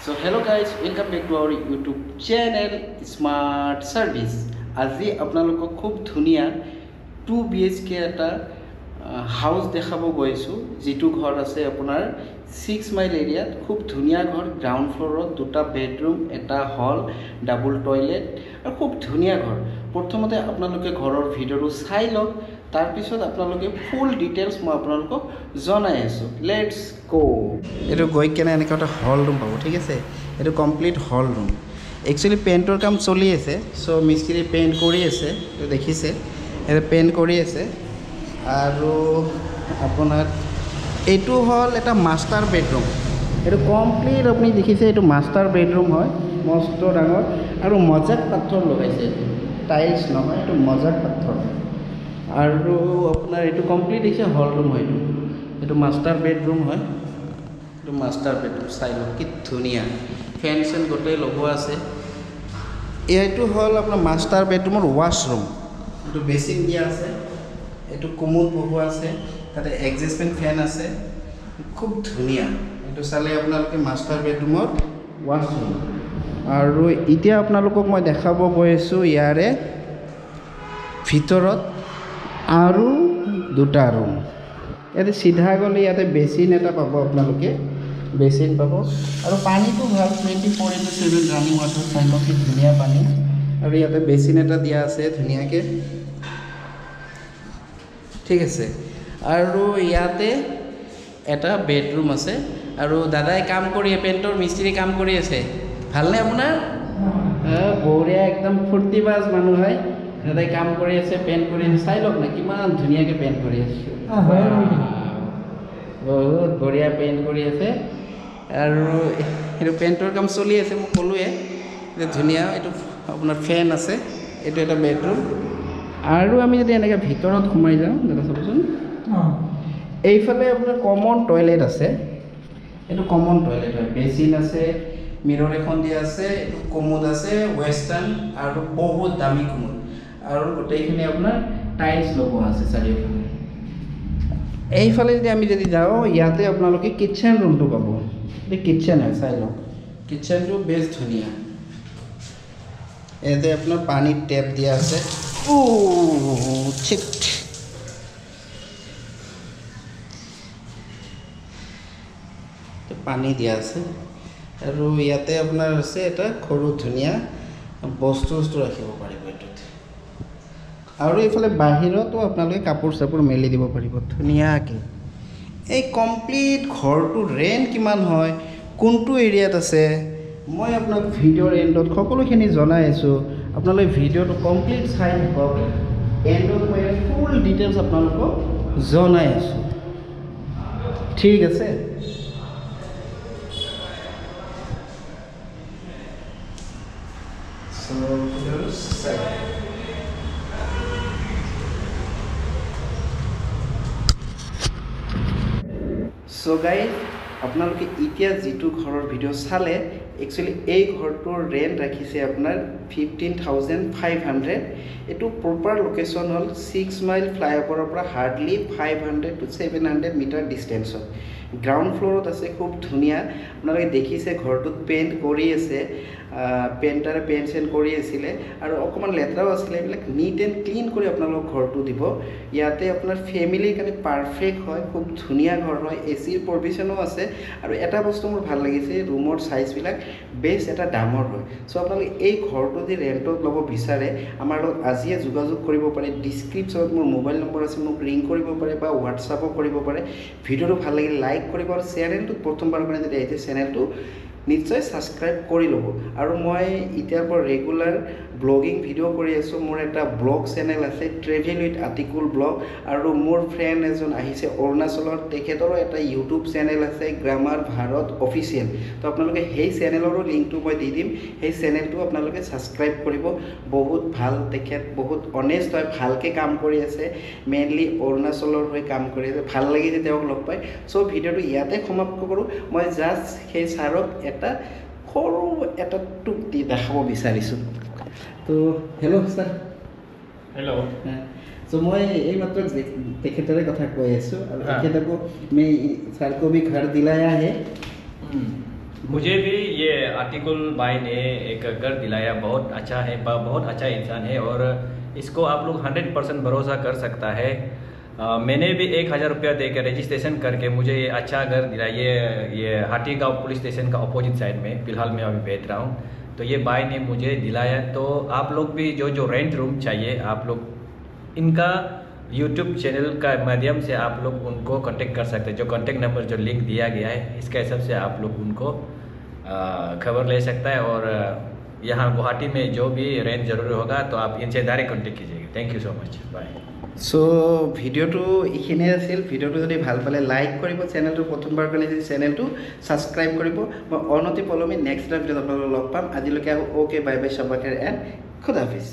So hello guys, welcome back to our YouTube channel Smart Service. আজি আপোনালোকক খুব ধুনিয়া 2 BHK এটা হাউস দেখাব গৈছো যেটো ঘৰ আছে আপোনাৰ 6 মাইল এৰিয়াত খুব ধুনিয়া ঘৰ গ্ৰাউন্ড ফ্লোৰত দুটা বেডৰুম এটা হল ডাবল টয়লেট আৰু খুব ধুনিয়া ঘৰ প্ৰথমতে আপোনালোকে ঘৰৰ ভিডিওটো চাই লওক তাৰ পিছত আপোনালোকে ফুল ডিটেইলছ মই আপোনালোকক জনাই আছো লেটস গো এটো গৈ কেনে এনেকা এটা হল ৰুম পাব ঠিক আছে এটো কমপ্লিট হল ৰুম একচুয়ালি পেইন্টৰ কাম চলি আছে সো মিস্ত্ৰি পেইন্ট কৰি আছে তো দেখিছে এটো পেইন্ট কৰি আছে আৰু আপোনাৰ এটো হল এটা মাস্টাৰ বেডৰুম এটো কমপ্লিট আপুনি দেখিছে এটো মাস্টাৰ বেডৰুম হয় মস্ত ডাঙৰ আৰু মজাক পাথৰ লগাইছে টাইলছ নহয় এটো মজাক পাথৰ আৰু আপোনাৰ এটো কমপ্লিট হৈছে হল ৰুম হয় এটো মাস্টাৰ বেডৰুম হয় এটো মাস্টাৰ বেডৰুম চাইলো কি ধুনিয়া ফেনচন গটে লগোৱা আছে এইটো হল আপোনাৰ মাস্টাৰ বেডৰুমৰ ওয়াশৰুম এটো বেসিন দিয়া আছে এটো কোমোড বহুৱা আছে তাতে এডজাস্টমেন্ট ফ্যান আছে খুব ধুনিয়া এটো চালে আপোনালোকে মাস্টাৰ বেডৰুমৰ ওয়াশৰুম আৰু এতিয়া আপোনালোকক মই দেখাব গৈছো ইয়াৰে ভিতৰত আৰু দুটা ৰুম এতে সিধা গলে ইয়াতে বেসিন এটা পাব আপোনালোকে বেসিন পাব আৰু পানীটো ভাল 24/7 ৰানিং ওয়াটাৰ চাইলো কি ধুনিয়া পানী আৰু ইয়াতে বেসিন এটা দিয়া আছে ধুনিয়াকে ঠিক আছে আৰু ইয়াতে এটা বেডৰুম আছে আৰু দাদাই কাম কৰি পেইন্টৰ মিস্ত্ৰি কাম কৰি আছে ভালনে আপোনাৰ বঢ়িয়া একদম ফুৰ্তিবাজ মানুহ হয় দাদাই কাম কৰি আছে পেইন্ট কৰি আছে চাই লওক না কিমান ধুনিয়াকে পেইন্ট কৰি আছে বহুত বঢ়িয়া পেইন্ট কৰি আছে আৰু এটো পেইন্টৰ কাম চলি আছে মই কলোৱে যে ধুনিয়া এটো আপোনাৰ ফ্যান আছে এটো এটা বেডৰুম আৰু আমি যদি এনেকা ভিতৰত ঘুমাই যাওঁ দাদা চাবচোন এইফালে আপোনাৰ কমন টয়লেট আছে এটো কমন টয়লেট হয় বেসিন আছে মিৰৰ এখন দিয়া আছে এটো কোমোড আছে ওয়েস্টাৰ্ন আৰু বহুত দামী কোমোড আৰু গোটেইখিনি আপোনাৰ টাইলছ লগোৱা আছে চাৰিওফালে এইফালে যদি আমি যদি যাওঁ ইয়াতে আপোনালোকে কিচেন ৰুমটো পাব এই কিচেন হয় চাই লওক কিচেনটো বেছ ধুনিয়া এতে আপোনাৰ পানীৰ টেপ দিয়া আছে ও চিট পানী দিয়া আছে আৰু ইয়াতে আপোনাৰ আছে এটা সৰু ধুনিয়া বস্তু ৰাখিব পাৰিব এটোত আৰু এইফালে বাহিৰতো আপোনালোকে কাপোৰ চাপোৰ মেলি দিব পাৰিব ধুনিয়াকে এই কমপ্লিট ঘৰটো ৰেন্ট কিমান হয় কোনটো এৰিয়াত আছে মই আপোনাক ভিডিঅ'ৰ এণ্ডত সকলোখিনি জনাই আছো আপোনালোকে ভিডিঅ'টো কমপ্লিট চাই থাকক এণ্ডত মই ফুল ডিটেইলছ আপোনালোকক জনাই আছো ঠিক আছে So guys আপোনালোকে ইতিয়া যেটো ঘৰৰ ভিডিও চালে একচুয়ালি এই ঘৰটোৰ ৰেন্ট ৰাখিছে আপোনাৰ 15500 এটো প্ৰপাৰ লোকেশন হল 6 মাইল ফ্লাইওভাৰৰ পৰা হাৰ্ডলি 500 to 700 মিটাৰ ডিসটেন্সত গ্ৰাউন্ড ফ্লোৰত আছে খুব ধুনিয়া আপোনালোকে দেখিছে ঘৰটোত পেইন্ট কৰি আছে পেইন্টাৰে পেইন্ট কৰি আছিল আৰু অকমান লেতৰাও আছিল এইবিলাক নিট এন্ড ক্লিন কৰি আপোনালোক ঘৰটো দিব ইয়াতে আপোনাৰ ফ্যামিলিৰ কাৰণে পাৰফেক্ট হয় খুব ধুনিয়া ঘৰ হয় এচিৰ প্ৰভিশনও আছে আৰু এটা বস্তু মোৰ ভাল লাগিছে ৰুমৰ সাইজ বিলাক বেছ এটা ডাঙৰ হয় সো আপোনালোকে এই ঘৰটো যদি ৰেন্টত ল'ব বিচাৰে আমাৰ লগত আজিয়ে যোগাযোগ কৰিব পাৰে ডেসক্ৰিপচনত মোৰ মোবাইল নম্বৰ আছে মোক ৰিং কৰিব পাৰে বা হোৱাটছআপও কৰিব পাৰে ভিডিওটো ভাল লাগিলে লাইক কৰিব আৰু চেনেলটো প্ৰথমবাৰৰ কাৰণে যদি এই চেনেলটো নিশ্চয় সাবস্ক্ৰাইব কৰি লব আৰু মই ইতিয়াৰ পৰা ৰেগুলাৰ ব্লগিং ভিডিও কৰি আছো মোৰ এটা ব্লগ চেনেল আছে ট্ৰেভেল উইথ আতিকুল ব্লগ আৰু মোৰ ফ্ৰেন্ড এজন আহিছে অৰুণাচলৰ তেখেতৰো এটা ইউটিউব চেনেল আছে গ্ৰামাৰ ভাৰত অফিচিয়েল তো আপোনালোকে সেই চেনেলৰো লিংকটো মই দি দিম সেই চেনেলটো আপোনালোকে সাবস্ক্ৰাইব কৰিব বহুত ভাল তেখেত বহুত অনেষ্ট হয় ভালকে কাম কৰি আছে মেইনলি অৰুণাচলৰ হৈ কাম কৰি আছে ভাল লাগিছে তেওঁক লগ পাই সো ভিডিওটো ইয়াতে সমাপ্ত কৰো মই জাস্ট সেই সাৰক এটা সৰু এটা টুক দি দেখাব বিচাৰিছো তো হেল্ল' স্যাৰ हेलो सो मैं यही मतलब तेखेतरे कथा কৈ আছো আৰু তেখেতকো मैं सर को भी घर दिलाया है मुझे भी ये आर्टिकल भाई ने एक घर दिलाया, बहुत अच्छा है, बहुत अच्छा इंसान है और इसको आप लोग 100% भरोसा कर सकता है। मैंने भी 1000 रुपया देकर रजिस्ट्रेशन करके मुझे ये अच्छा घर दिला। ये हाटीगांव पुलिस स्टेशन का अपोजिट साइड में फिलहाल मैं अभी बैठ रहा हूँ, तो ये भाई ने मुझे दिलाया। तो आप लोग भी जो रेंट रूम चाहिए, आप लोग इनका यूट्यूब चैनल का माध्यम से आप लोग उनको कांटेक्ट कर सकते हैं। जो कांटेक्ट नंबर जो लिंक दिया गया है, इसके हिसाब से आप लोग उनको खबर ले सकता है। और यहाँ गुवाहाटी में जो भी रेंट जरूरी होगा तो आप इनसे डायरेक्ट कॉन्टेक्ट कीजिएगा। Thank you so much, bye. So ভিডিওটো এইখিনিয়ে আছিল। ভিডিওটো যদি ভাল পালে লাইক কৰিব, চেনেলটো প্ৰথমবাৰ কাৰণে যদি চেনেলটো ছাবস্ক্ৰাইব কৰিব। মই অনতি পলমে নেক্সট ভিডিঅ'ত আপোনালোকক লগ পাম। আজিলৈকে অ'কে, বাই বাই, চাবাকেৰ এণ্ড খুদাহাফিজ।